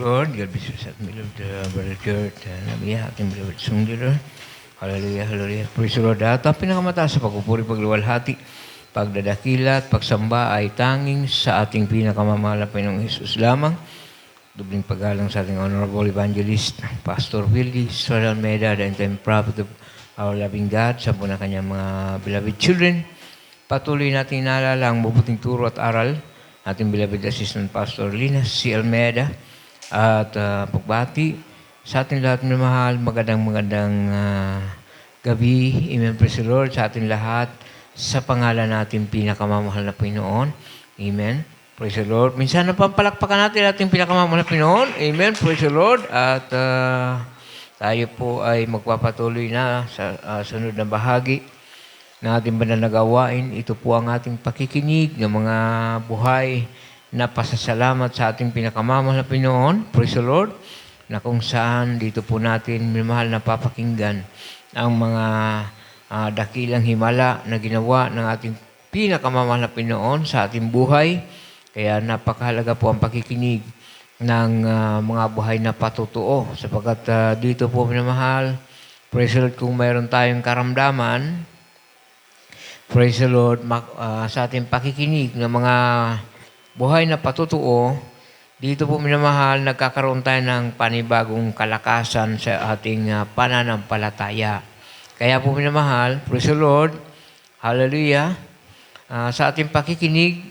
Lord, God bless us at beloved Brother Kurt, Namiya, ating beloved song leader. Hallelujah, hallelujah. Praise the Lord. At ang pinakamataas sa pagpupuri, pagluwalhati, pagdadakila at pagsamba ay tanging sa ating pinakamamahal na Panginoong Hesus lamang. Dubling paggalang sa ating Honorable Evangelist, Pastor Willie Israel Almeida, the end-time prophet of our loving God, sa po na kanyang mga beloved children. Patuloy natin naalala ang mabuting turo at aral ating beloved Assistant Pastor Linas C. Almeida. At pagbati sa ating lahat ng mahal, magandang gabi. Amen. Praise the Lord sa ating lahat sa pangalan natin pinakamamahal na Panginoon. Amen. Praise the Lord. Minsan napampalakpakan natin ating pinakamamahal na Panginoon. Amen. Praise the Lord. At tayo po ay magpapatuloy na sa sunod na bahagi ng ating banal na gawain. Ito po ang ating pakikinig ng mga buhay na pasasalamat sa ating pinakamamahal na Panginoon, praise the Lord, na kung saan dito po natin minamahal na papakinggan ang mga dakilang himala na ginawa ng ating pinakamamahal na Panginoon sa ating buhay. Kaya napakahalaga po ang pakikinig ng mga buhay na patutuo sapagkat dito po minamahal, praise the Lord, kung mayroon tayong karamdaman, praise the Lord, sa ating pakikinig ng mga buhay na patutuo, dito po minamahal, nagkakaroon tayo ng panibagong kalakasan sa ating pananampalataya. Kaya po minamahal, praise the Lord, hallelujah, sa ating pakikinig,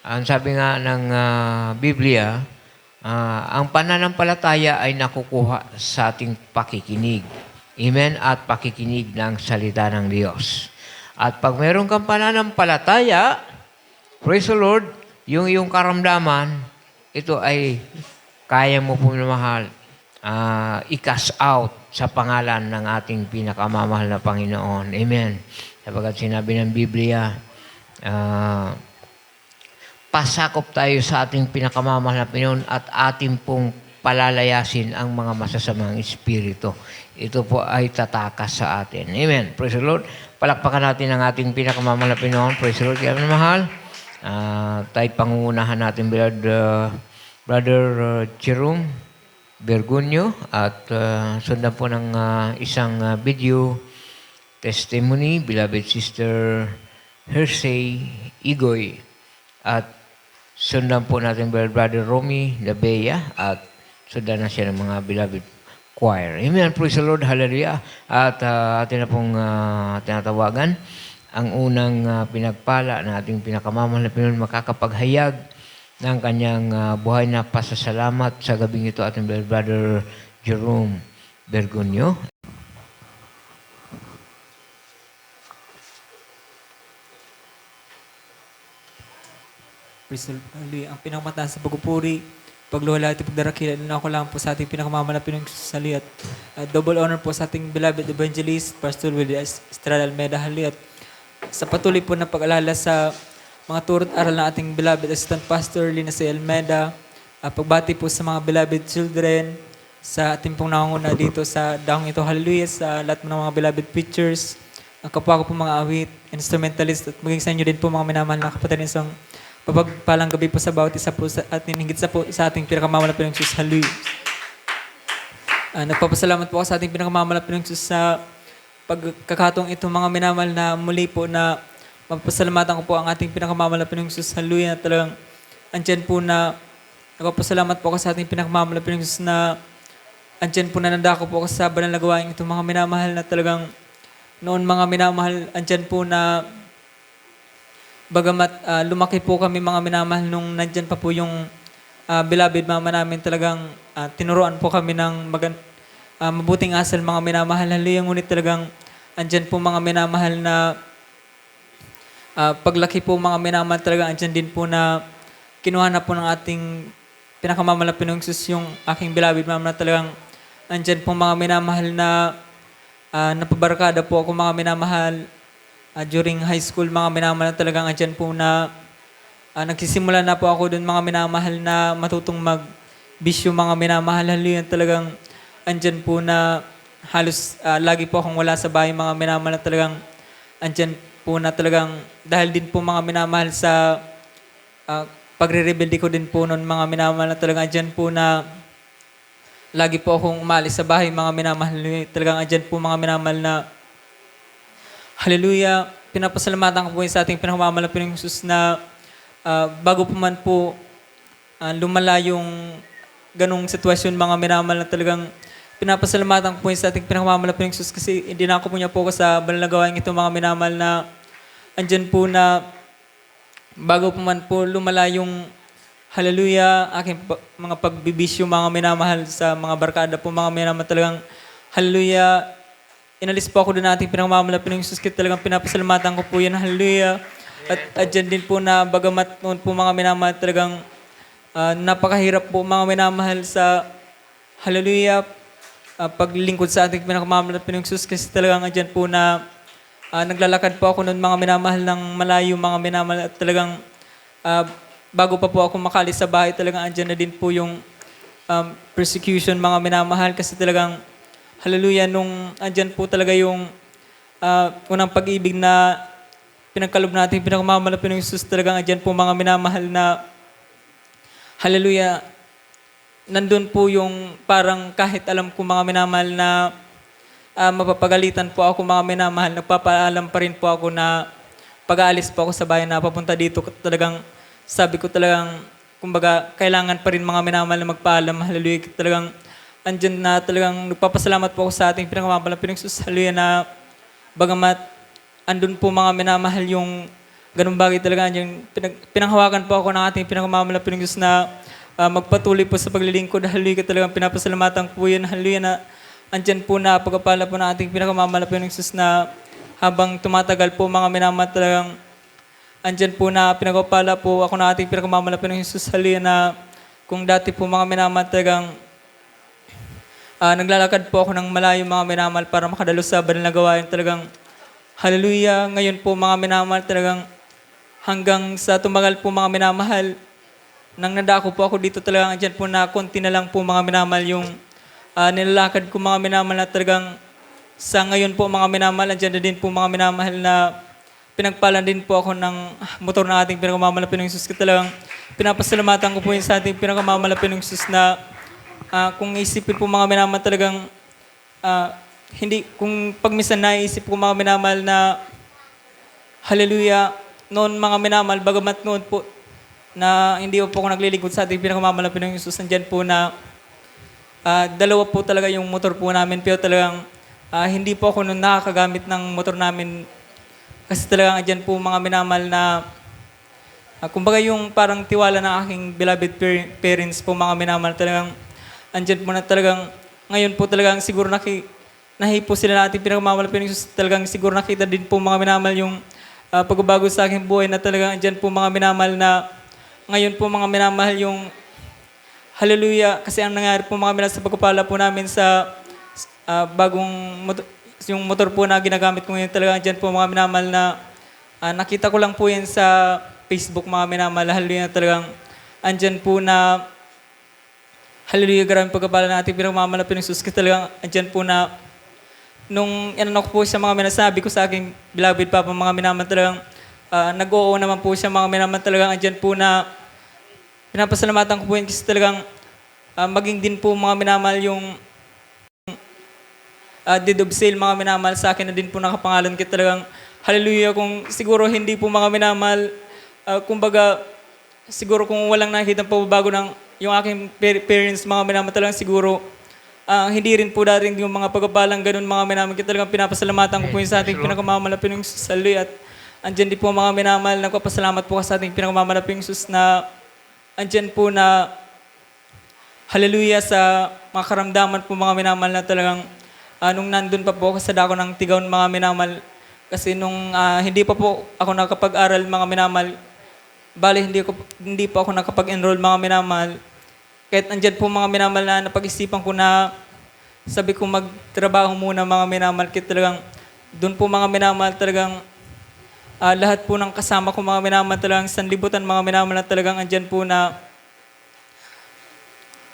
ang sabi nga ng Biblia, ang pananampalataya ay nakukuha sa ating pakikinig. Amen? At pakikinig ng salita ng Diyos. At pag meron kang pananampalataya, praise the Lord, yung iyong karamdaman, ito ay kaya mo po minamahal i-cast out sa pangalan ng ating pinakamamahal na Panginoon. Amen. Sapagkat sinabi ng Biblia, pasakop tayo sa ating pinakamamahal na Panginoon at ating pong palalayasin ang mga masasamang espiritu. Ito po ay tatakas sa atin. Amen. Praise the Lord. Palakpakan natin ang ating pinakamamahal na Panginoon. Praise the Lord. Kaya mahal. Tayo pangungunahan natin Brother Jerome Bergunyo at sundan po ng isang video testimony, beloved Sister Hersey Igoy, at sundan po natin Brother Romy Labea at sundan na siya ng mga beloved choir. Amen. Praise the Lord. Hallelujah. At atin na pong tinatawagan ang unang pinagpala na ating pinakamamahal na Panginoon makakapaghayag ng kanyang buhay na pasasalamat sa gabing ito ating Brother Jerome Bergunyo. Praise the Lord. Ang pinakamataas sa pagpupuri, pagluwala at pagdarakila, ako lang po sa ating pinakamamahal na Panginoong Sali at double honor po sa ating beloved evangelist, Pastor Willie Estrada Almeida Haliat. Sa patuloy po na pag-alala sa mga turo at aral ng ating beloved Assistant Pastor Linas C. Almeida, pagbati po sa mga beloved children, sa ating pong nangunguna dito sa daong ito, hallelujah, sa lahat ng mga beloved preachers, ang kapwa ko po mga awit, instrumentalist, at maging sa inyo din po mga minamahal na kapatid, isang papagpalang gabi po sa bawat isa po at hinigit sa ating pinakamamahal na Panginoong Diyos, hallelujah. Nagpapasalamat po ako sa ating pinakamamahal na Panginoong Diyos sa pagkakataong ito, mga minamahal, na muli po na mapasalamatan ko po ang ating pinakamamahal na Panginoong Diyos, hallelujah, na talagang andyan po na nagpapasalamat po ako sa ating pinakamamahal na Panginoong Diyos na andyan po na nandako po ako sa banal na gawain ito, mga minamahal, na talagang noon mga minamahal, andyan po na bagamat lumaki po kami mga minamahal nung nandyan pa po yung beloved mama namin, talagang tinuruan po kami ng mabuting asal, mga minamahal, hallelujah. Ngunit talagang andyan po mga minamahal na paglaki po mga minamahal, talagang andyan din po na kinuha na po ng ating pinakamamahal na Panginoong Diyos yung aking beloved mama, na talagang andyan po mga minamahal na napabarkada po ako, mga minamahal, during high school, mga minamahal, na talagang andyan po na nagsisimula na po ako dun, mga minamahal, na matutong mag-bisyo, mga minamahal, hallelujah. Talagang andyan po na halos lagi po akong wala sa bahay, mga minamahal, na talagang andyan po na talagang dahil din po mga minamahal sa pagre-rebelde ko din po noon mga minamahal na talagang andyan po na lagi po akong umalis sa bahay mga minamahal. Talagang andyan po mga minamahal na hallelujah. Pinapasalamatan ko po sa ating pinakamamahal na Panginoong Jesus na bago po man po lumala yung ganong sitwasyon mga minamahal na talagang pinapasalamatan ko po sa ating pinakamamahal na Panginoong Jesus kasi hindi na ako po niya po sa banal na gawain ito mga minamahal na andyan po na bago po man po lumala yung hallelujah, aking mga pagbibisyo mga minamahal sa mga barkada po mga minamahal talagang hallelujah. Inalis po ako doon nating pinakamamahal na Panginoong Jesus kasi talagang pinapasalamatan ko po yan, hallelujah. At dyan din po na bagamat noon po mga minamahal talagang napakahirap po mga minamahal sa hallelujah, paglingkod sa ating pinakamamahal na Panginoong Jesus kasi talagang dyan po na naglalakad po ako noon mga minamahal ng malayo mga minamahal at talagang bago pa po ako makalis sa bahay talagang andyan na din po yung persecution mga minamahal kasi talagang hallelujah nung andyan po talaga yung unang pag-ibig na pinagkalob natin pinakamamahal na Panginoong Jesus talagang andyan po mga minamahal na hallelujah nandun po yung parang kahit alam ko mga minamahal na mapapagalitan po ako mga minamahal, nagpapaalam pa rin po ako na pag-aalis po ako sa bayan na papunta dito, talagang sabi ko talagang, kumbaga, kailangan pa rin mga minamahal na magpaalam, hallelujah, talagang andyan na talagang nagpapasalamat po ako sa ating pinakamamahal na Panginoong Jesus, hallelujah, na bagamat andun po mga minamahal yung ganung bagay talaga, yung pinanghawakan po ako ng ating pinakamamahal na Panginoong Jesus na magpatuloy po sa paglilingkod, hallelujah, talagang pinapasalamatan po yun, hallelujah, na andyan po na pagkapala po ng ating pinakamamahal na Panginoong Jesus na habang tumatagal po mga minamahal talagang andyan po na pinagpapala po ako ng ating pinakamamahal na Panginoong Jesus, hallelujah, na kung dati po mga minamahal talagang naglalakad po ako ng malayo mga minamahal para makadalo sa banal na gawain talagang hallelujah, ngayon po mga minamahal talagang hanggang sa tumagal po mga minamahal nang nadako po ako dito talagang andyan po na konti na lang po mga minamahal yung nilalakad ko mga minamahal na talagang sa ngayon po mga minamahal, andyan na din po mga minamahal na pinagpalan din po ako ng motor ng ating pinakamamahal na Panginoong Jesus. Talagang pinapasalamatan ko po yun sa ating pinakamamahal na Panginoong Jesus na kung isipin po mga minamahal talagang hindi, kung pagmisan naisip ko mga minamahal na hallelujah, noon mga minamahal, bagamat noon po na hindi po ako naglilingkod sa ating pinakamamahal na Panginoong Jesus, andyan po na dalawa po talaga yung motor po namin, pero talagang hindi po ako nung nakakagamit ng motor namin kasi talagang andyan po mga minamahal na kumbaga yung parang tiwala ng aking beloved parents po mga minamahal talagang andyan po na talagang ngayon po talagang siguro nahipo sila natin pinakamamahal pero talagang siguro nakita din po mga minamahal yung pagbabago sa aking buhay na talagang andyan po mga minamahal na ngayon po mga minamahal yung hallelujah, kasi ang nangyari po mga minamahal sa pagpapala po namin sa yung motor po na ginagamit ko ngayon talaga dyan po mga minamahal na nakita ko lang po yan sa Facebook mga minamahal, hallelujah, talagang andyan po na hallelujah, grabe pagpapala natin pinagmamahal na Panginoong Jesus, kasi talagang andyan po na nung inano ko po siya mga minamahal, sabi ko sa aking beloved papa mga minamahal talagang nag-oo naman po siya mga minamahal talagang andyan po na pinapasalamatan ko po yun kasi talagang maging din po mga minamahal yung deed of sale mga minamahal sa akin na din po nakapangalan kaya talagang hallelujah kung siguro hindi po mga minamahal kumbaga siguro kung walang nakikita pagbabago ng yung aking parents mga minamahal talagang siguro hindi rin po dating yung mga pagpapalang ganun mga minamahal kaya talagang pinapasalamatan ko po yun sa ating pinakamamahal na Panginoong Jesus, hallelujah, at andyan din po mga minamahal, nagpapasalamat po sa ating pinakamamahal na Panginoong Jesus na andyan po na hallelujah sa mga karamdaman po mga minamahal na talagang nung nandun pa po ako sa dako ng Tigaon mga minamahal kasi nung hindi pa po ako nakapag-aral mga minamahal, bali hindi pa ako nakapag-enroll mga minamahal, kahit andyan po mga minamahal na napag-isipan ko na sabi ko magtrabaho muna mga minamahal kaya talagang doon po mga minamahal talagang lahat po ng kasama ko mga minamahal talagang sanlibutan mga minamahal na talagang andyan po na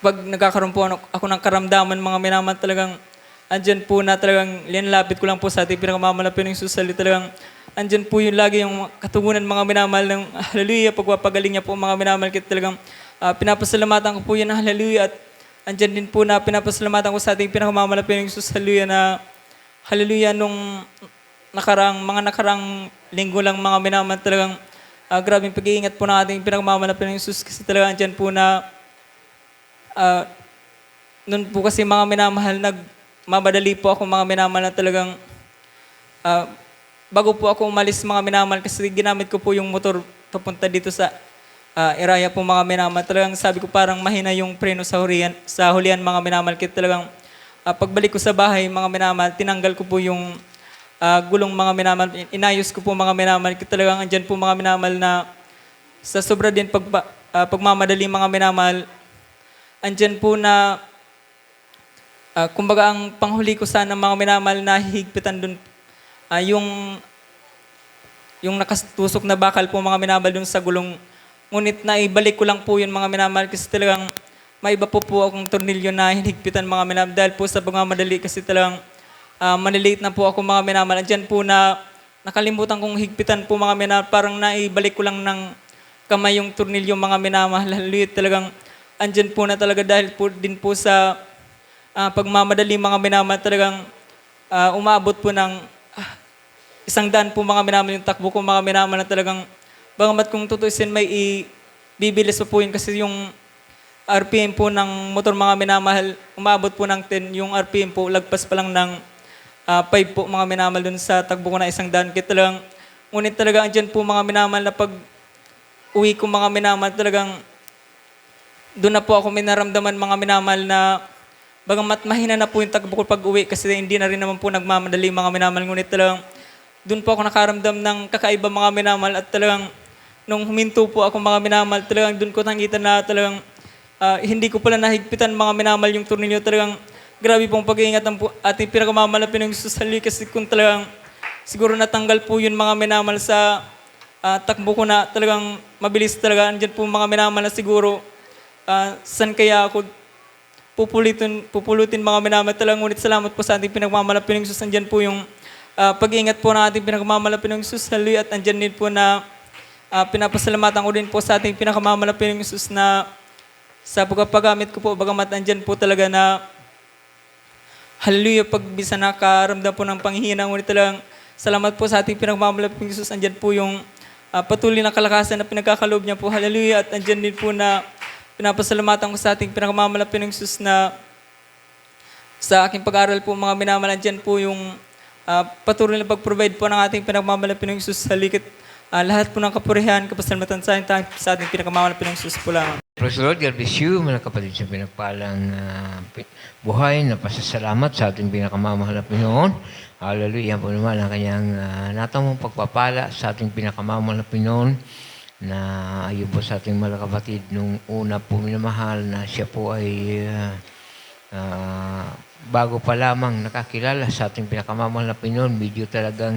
pag nagkakaroon po ako ng karamdaman mga minamahal talagang andyan po na talagang linalapit ko lang po sa ating pinakamamalapit ng Jesus. Talagang andyan po yung lagi yung katugunan mga minamahal ng hallelujah, pagpapagaling niya po mga minamahal kita talagang pinapasalamatan ko po yan ng hallelujah. At andyan din po na pinapasalamatan ko sa ating pinakamamalapit ng Jesus, hallelujah, nung mga nakarang linggo lang mga minamahal talagang grabing pag-iingat po ng ating pinakamamalapit ng Jesus kasi talagang andyan po na noon po kasi mga minamahal, mamadali po ako mga minamahal na talagang bago po ako umalis mga minamahal kasi ginamit ko po yung motor papunta dito sa area po mga minamahal. Talagang sabi ko parang mahina yung preno sa hulihan mga minamahal. Kaya talagang pagbalik ko sa bahay mga minamahal, tinanggal ko po yung gulong mga minamahal. Inayos ko po mga minamahal. Kaya talagang andyan po mga minamahal na sa sobra din pagmamadali mga minamahal, andyan po na kumbaga ang panghuli ko sana mga minamahal na higpitan dun yung nakatusok na bakal po mga minamahal dun sa gulong. Ngunit naibalik ko lang po yun mga minamahal kasi talagang may iba po akong tornilyo na hinigpitan mga minamahal dahil po sa pagmamadali kasi talagang manilate na po ako mga minamahal. Andyan po na nakalimutan kong higpitan po mga minamahal, parang naibalik ko lang ng kamay yung tornilyo mga minamahal. Hallelujah, talagang andyan po na talaga dahil po din po sa pagmamadali mga minamahal, talagang umabot po ng 100 po mga minamahal yung takbo ko mga minamahal na talagang bagamat kung tutusin may bibilis pa po yun kasi yung RPM po ng motor mga minamahal, umabot po ng 10, yung RPM po lagpas pa lang ng 5 po mga minamahal dun sa takbo ko na 100. Kaya talagang, ngunit talaga andyan po mga minamahal na pag uwi ko mga minamahal, talagang doon na po ako may naramdaman mga minamahal na bagamat mahina na po yung takbo ko pag uwi kasi hindi na rin naman po nagmamadali mga minamahal. Ngunit talagang doon po ako nakaramdam ng kakaiba mga minamahal at talagang nung huminto po ako mga minamahal, talagang doon ko nakita na talagang hindi ko pala nahigpitan mga minamahal yung tornilyo. Talagang grabe pong pag-iingat ang ating pinakamamalapit ng Jesus kasi kung talagang siguro natanggal po yun mga minamahal sa takbo ko na talagang mabilis talaga. Andyan po mga minamahal na siguro saan kaya ako pupulutin mga minamahal talagang. Ngunit salamat po sa ating pinakamamalapit ng Jesus. Andyan po yung pag-iingat po ng ating pinakamamalapit ng Jesus. Hallelujah. At andyan din po na pinapasalamatan ko din po sa ating pinakamamalapit ng Jesus na sa pagpapagamit ko po, bagamat andyan po talaga na hallelujah, pag bisa nakaramdam po ng panghihina, ngunit talagang salamat po sa ating pinakamamalapit ng Jesus. Andyan po yung patuloy na kalakasan na pinagkakaloob niya po. Hallelujah. At andyan din po na pinapasalamatan ko sa ating pinakamamalapit ng Jesus na sa aking pag-aaral po mga minamahal, andyan po yung patuloy na pag-provide po ng ating pinakamamalapit ng Jesus. Halikit lahat po ng kapurihan, kapasalamatan sa ating pinakamamalapit ng Jesus po lang. Praise the Lord, God bless you, mga kapatid sa pinagpalang buhay na pasasalamat sa ating pinakamamahal na Pinoon. Hallelujah po naman ang kanyang natamong pagpapala sa ating pinakamamahal na Pinoon na ayun po sa ating mga kapatid nung una po minamahal na siya po ay bago pa lamang nakakilala sa ating pinakamamahal na Pinoon, medyo talagang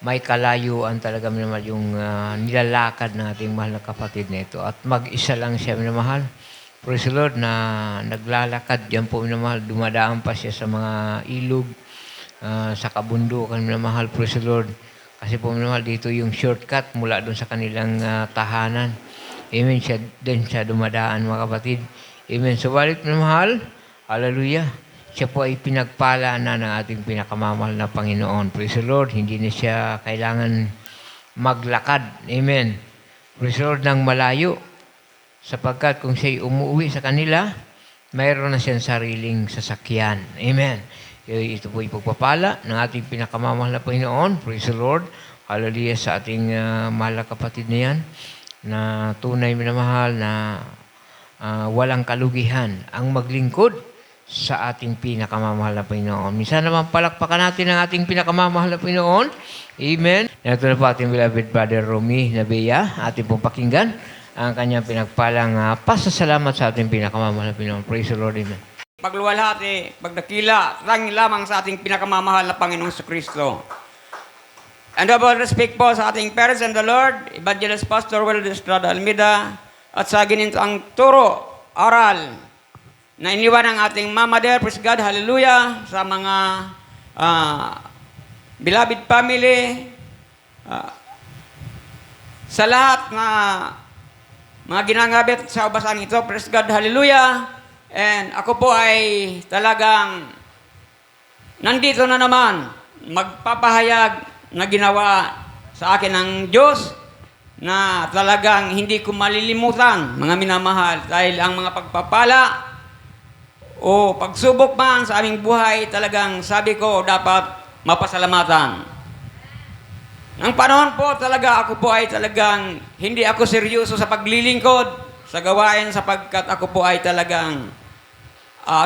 may kalayuan talaga minamahal yung nilalakad ng ating mahal na kapatid na ito. At mag-isa lang siya minamahal. Praise the Lord na naglalakad diyan po minamahal. Dumadaan pa siya sa mga ilog, sa kabundukan minamahal. Praise the Lord. Kasi po minamahal dito yung shortcut mula doon sa kanilang tahanan. Amen. Siya dumadaan mga kapatid. Amen. Subalit minamahal, hallelujah. Siya po ay pinagpala na ng ating pinakamamahal na Panginoon. Praise the Lord. Hindi na siya kailangan maglakad. Amen. Praise the Lord ng malayo. Sapagkat kung siya'y umuwi sa kanila, mayroon na siyang sariling sasakyan. Amen. Ito po ay pagpapala ng ating pinakamamahal na Panginoon. Praise the Lord. Hallelujah sa ating mahal na kapatid na yan na tunay minamahal na walang kalugihan ang maglingkod sa ating pinakamamahal na Panginoon. Minsan naman palakpakan natin ang ating pinakamamahal na Panginoon. Amen. Ito na po ating beloved Brother Romy Nabea. Ating pong pakinggan ang kanyang pinagpalang pasasalamat sa ating pinakamamahal na Panginoon. Praise the Lord. Amen. Pagluwalhati, pagdakila, rangi lamang sa ating pinakamamahal na Panginoong Kristo. And double respect po sa ating parents and the Lord, Evangelist Pastor Wilde Estrada Almeida, at sa ginintang turo, aral, na iniwan ng ating Mama Mother, praise God, hallelujah, sa mga beloved family, sa lahat na mga ginangabit sa ubasan ito, praise God, hallelujah. And ako po ay talagang nandito na naman magpapahayag na ginawa sa akin ng Diyos na talagang hindi ko malilimutan, mga minamahal, dahil ang mga pagpapala o pagsubok man sa aming buhay, talagang sabi ko dapat mapasalamatan. Ang panahon po talaga ako po ay talagang hindi ako seryoso sa paglilingkod sa gawain sapagkat ako po ay talagang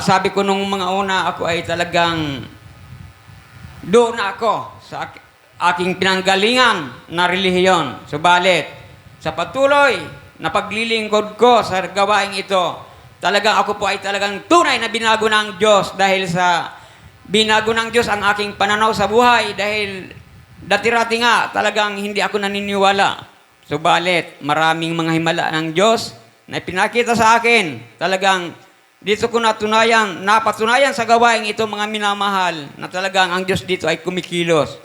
sabi ko nung mga una ako ay talagang doon na ako sa aking pinanggalingan na relihiyon. Subalit sa patuloy na paglilingkod ko sa gawain ito, talagang ako po ay talagang tunay na binago ng Diyos dahil sa binago ng Diyos ang aking pananaw sa buhay dahil dati-rati nga, talagang hindi ako naniniwala. Subalit, maraming mga himala ng Diyos na pinakita sa akin. Talagang dito ko napatunayan sa gawain ito, mga minamahal, na talagang ang Diyos dito ay kumikilos.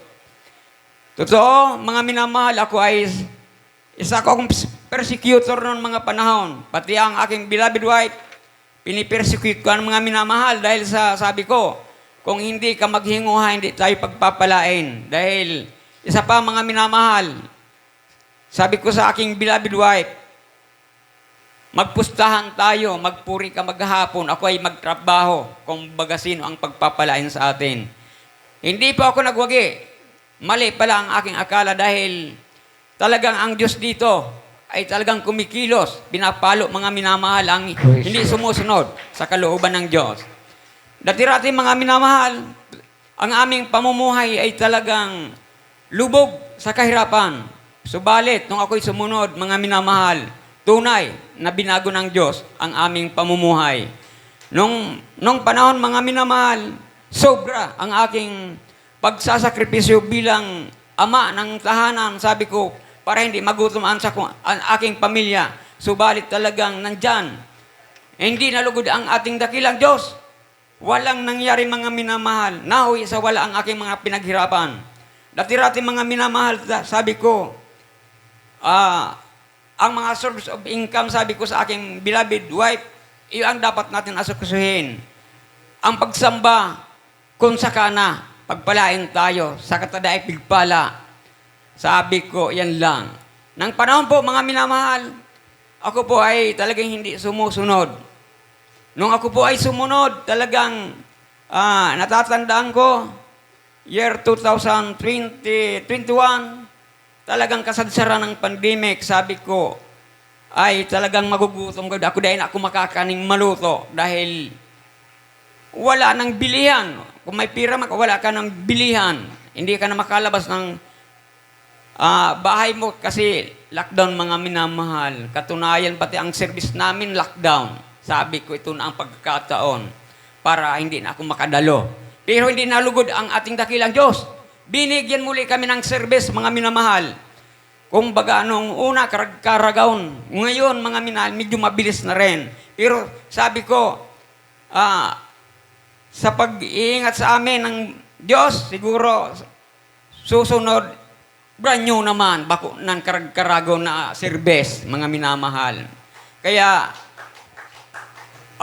Totoo, mga minamahal, ako ay isa akong persecutor noong mga panahon. Pati ang aking beloved wife, pinipersecute ko ang mga minamahal dahil sa sabi ko, kung hindi ka maghinguha, hindi tayo pagpapalain. Dahil isa pa mga minamahal, sabi ko sa aking beloved wife, magpustahan tayo, magpuri ka maghapon, ako ay magtrabaho kung baga sino ang pagpapalain sa atin. Hindi pa ako nagwagi. Mali pala ang aking akala dahil talagang ang Diyos dito ay talagang kumikilos, pinapalo mga minamahal ang hindi sumusunod sa kalooban ng Diyos. Dati-rati mga minamahal, ang aming pamumuhay ay talagang lubog sa kahirapan. Subalit, nung ako'y sumunod, mga minamahal, tunay na binago ng Diyos ang aming pamumuhay. Nung panahon, mga minamahal, sobra ang aking pagsasakripisyo bilang ama ng tahanan. Sabi ko, para hindi magutom ang aking pamilya. Subalit talagang nandyan. Hindi nalugod ang ating dakilang Diyos. Walang nangyari mga minamahal. Nahoy sa wala ang aking mga pinaghirapan. Dati-rati mga minamahal, sabi ko, ang mga source of income, sabi ko sa aking beloved wife, iyon ang dapat natin asukusuhin. Ang pagsamba, kung sakana, pagpalain tayo, sa katadaig pigpala. Sabi ko, yan lang. Nang panahon po, mga minamahal, ako po ay talagang hindi sumusunod. Nung ako po ay sumunod, talagang natatandaan ko, year 2021, talagang kasadsaran ng pandemic, sabi ko, ay talagang magugutom ko. Ako dahil ako makakaning maluto dahil wala nang bilihan. Kung may pira, wala ka ng bilihan. Hindi ka na makalabas ng bahay mo kasi lockdown, mga minamahal. Katunayan, pati ang service namin, lockdown. Sabi ko, ito na ang pagkakataon para hindi na ako makadalo. Pero hindi nalugod ang ating dakilang Diyos. Binigyan muli kami ng service, mga minamahal. Kung baga nung una, karagaon. Ngayon, mga minamahal, medyo mabilis na rin. Pero sabi ko, sa pag-iingat sa amin ng Diyos, siguro susunod, brand new naman, bako ng karagaw na service, mga minamahal. Kaya,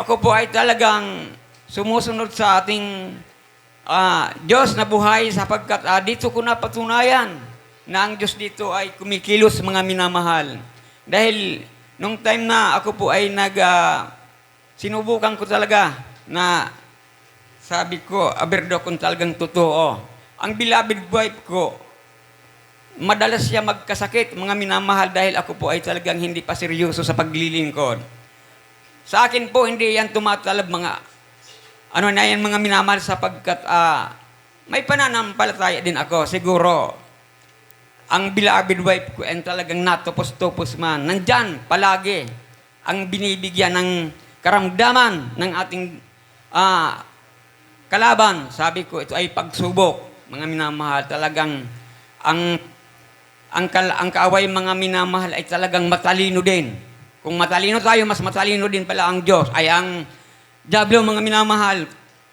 ako po ay talagang sumusunod sa ating Diyos na buhay sapagkat dito ko napatunayan na ang Diyos dito ay kumikilos, mga minamahal. Dahil nung time na ako po ay sinubukan ko talaga na sabi ko, aberdo kung talagang totoo. Ang beloved wife ko, madalas siya magkasakit, mga minamahal, dahil ako po ay talagang hindi pa seryoso sa paglilingkod. Sa akin po, hindi yan tumatalab mga mga minamahal sapagkat may pananampalataya din ako. Siguro, ang beloved wife ko ay talagang natupos-tupos man. Nandyan, palagi, ang binibigyan ng karamdaman ng ating kalaban. Sabi ko, ito ay pagsubok, mga minamahal. Talagang, ang kaaway, mga minamahal, ay talagang matalino din. Kung matalino tayo, mas matalino din pala ang Diyos. Ay ang Diablo, mga minamahal,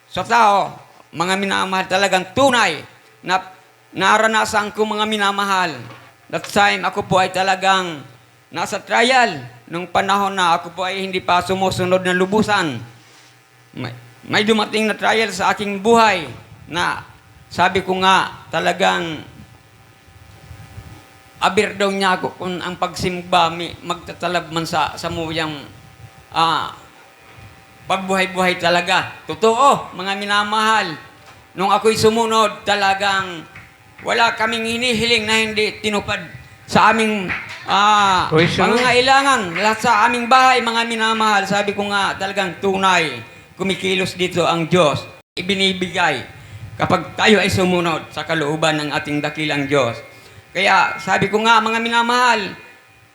sa tao, mga minamahal, talagang tunay na naranasan ko mga minamahal. That time, ako po ay talagang nasa trial. Nung panahon na ako po ay hindi pa sumusunod na lubusan. May dumating na trial sa aking buhay na sabi ko nga talagang abir daw niya ako kung ang pagsimba magtatalab man sa samuyang pagbuhay-buhay talaga. Totoo, mga minamahal. Nung ako'y sumunod, talagang wala kaming hinihiling na hindi tinupad sa aming pangangailangan. Lahat sa aming bahay, mga minamahal. Sabi ko nga, talagang tunay. Kumikilos dito ang Diyos. Ibinibigay kapag tayo ay sumunod sa kalooban ng ating dakilang Diyos. Kaya sabi ko nga, mga minamahal,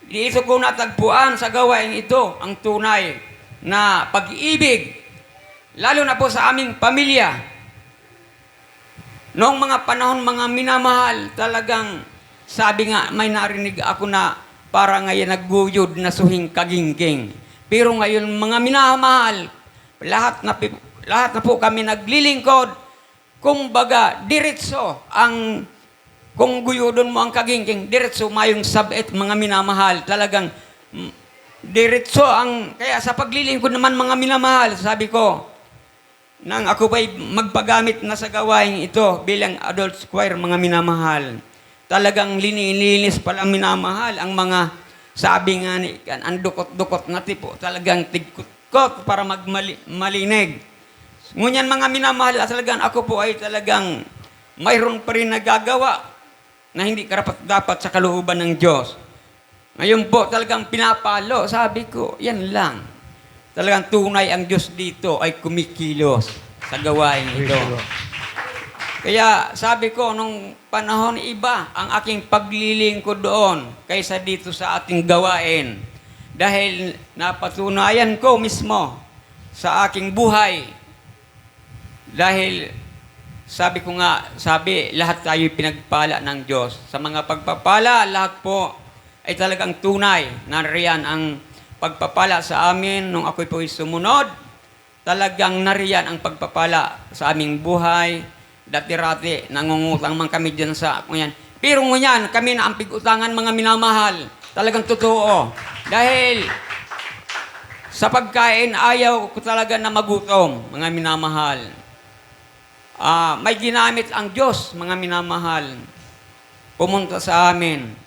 dito ko natagpuan sa gawain ito ang tunay na pag-ibig, lalo na po sa aming pamilya. Noong mga panahon, mga minamahal, talagang sabi nga, may narinig ako na para ngayon nagguyod na suhing kagingking. Pero ngayon, mga minamahal, lahat na po kami naglilingkod, kumbaga, diretso ang kung guyodon mo ang kagingking, diretso mayong sabit, mga minamahal. Talagang diretso ang, kaya sa paglilingkod naman mga minamahal, sabi ko, nang ako ba'y magpagamit na sa gawain ito bilang adult choir, mga minamahal, talagang linilinis pala minamahal ang mga, sabi nga ni, ang dukot-dukot na tipo, talagang tigkot para magmalinig. Ngunyan mga minamahal, talagang ako po ay talagang mayroon pa rin nagagawa na hindi karapat-dapat sa kalooban ng Diyos. Ngayon po, talagang pinapalo. Sabi ko, yan lang. Talagang tunay ang Diyos dito ay kumikilos sa gawain ito. Kaya sabi ko, nung panahon iba, ang aking paglilingkod doon kaysa dito sa ating gawain. Dahil napatunayan ko mismo sa aking buhay. Dahil sabi ko nga, lahat tayo pinagpala ng Diyos. Sa mga pagpapala, lahat po ay talagang tunay. Nariyan ang pagpapala sa amin nung ako'y po'y sumunod. Talagang nariyan ang pagpapala sa aming buhay. Dati-rati, nangungutang man kami dyan sa kunyan. Pero ngunyan, kami na ang pig-utangan, mga minamahal. Talagang totoo. Dahil sa pagkain, ayaw ko talaga na magutom, mga minamahal. May ginamit ang Diyos, mga minamahal. Pumunta sa amin.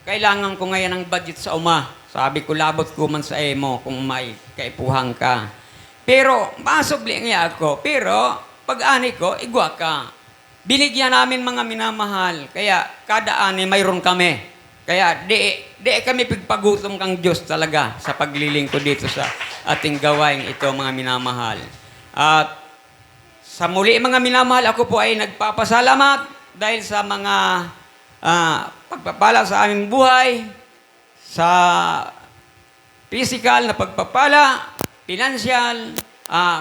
Kailangan ko ngayon ng budget sa uma. Sabi ko, labot ko man sa emo kung may kaipuhan ka. Pero, masubli niya ako. Pero, pag-ani ko, igwa ka. Binigyan namin mga minamahal. Kaya, kada ani, mayroon kami. Kaya, di kami pagpagutom kang Diyos talaga sa pagliling ko dito sa ating gawain ito, mga minamahal. At, sa muli, mga minamahal, ako po ay nagpapasalamat dahil sa mga pagpapala sa aming buhay, sa physical na pagpapala, financial,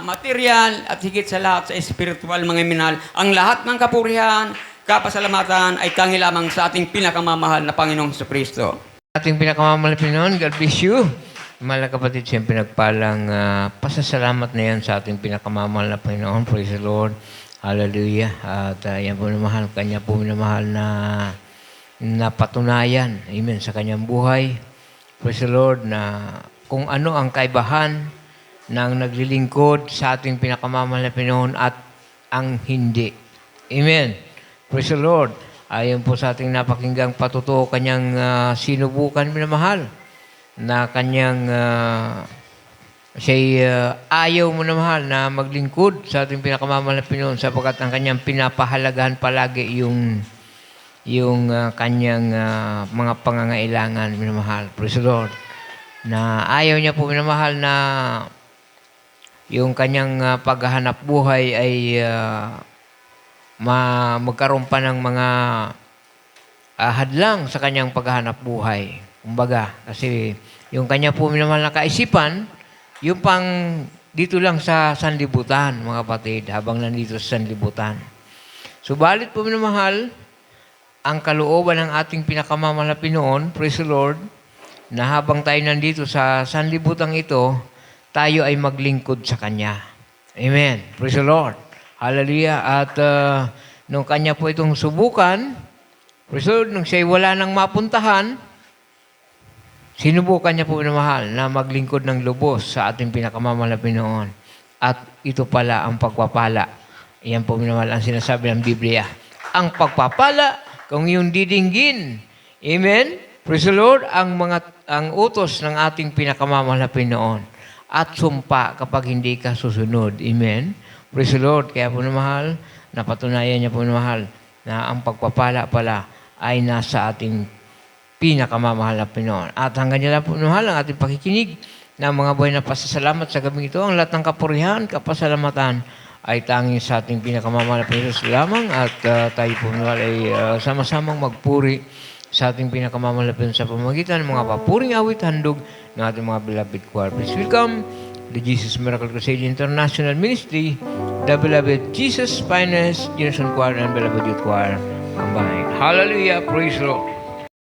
material, at higit sa lahat sa spiritual, mga minahal. Ang lahat ng kapurihan, kapasalamatan ay tangi lamang sa ating pinakamamahal na Panginoong Jesucristo. Ating pinakamamahal na Panginoon, God bless you. Mahal na kapatid, siyempre nagpalang pasasalamat na yan sa ating pinakamamahal na Panginoon. Praise the Lord. Hallelujah. At yan po minamahal, kanya po minamahal na napatunayan. Amen. Sa kanyang buhay. Praise the Lord na kung ano ang kaibahan ng naglilingkod sa ating pinakamamahal na Panginoon at ang hindi. Amen. Praise the Lord. Ayon po sa ating napakinggang patutuo, kanyang sinubukan minamahal na kanyang siya'y ayaw mo na mahal na maglingkod sa ating pinakamamahal na Panginoon sapagkat ang kanyang pinapahalagahan palagi yung kanyang mga pangangailangan, minamahal. Praise the Lord. Na ayaw niya po, minamahal, na yung kanyang paghahanap buhay ay magkaroon pa ng mga hadlang sa kanyang paghahanap buhay. Kumbaga, kasi yung kanya po minamahal na kaisipan, yung pang dito lang sa sanlibutan, mga kapatid, habang nandito sa sanlibutan. Subalit po minamahal, ang kalooban ng ating pinakamamahal na Panginoon, praise the Lord, na habang tayo nandito sa sanlibutan ito, tayo ay maglingkod sa Kanya. Amen. Praise the Lord. Hallelujah. At nung Kanya po itong subukan, praise the Lord, nung siya'y wala nang mapuntahan, sinubukan niya po minamahal na maglingkod ng lubos sa ating pinakamamahal na Pinoon. At ito pala ang pagpapala. Iyan po minamahal ang sinasabi ng Biblia. Ang pagpapala kung yung didinggin. Amen? Praise the Lord, ang utos ng ating pinakamamahal na Pinoon. At sumpa kapag hindi ka susunod. Amen? Praise the Lord. Kaya po minamahal, napatunayan niya po minamahal na ang pagpapala pala ay nasa ating pinakamamahal na Pinoon. At hanggang dyan lang po minamahal ang ating pakikinig ng mga buhay na pasasalamat sa gabing ito. Ang lahat ng kapurihan, kapasalamatan ay tanging sa ating pinakamamahal na Pinoon lamang. At tayo po minamahal ay sama-samang magpuri sa ating pinakamamahal na Pinoon sa pamagitan ng mga papuring awit handog ng ating mga beloved choir. Please welcome the Jesus Miracle Crusade International Ministry, the beloved Jesus Finest Generation Choir and beloved Youth Choir combined. Hallelujah! Praise the Lord!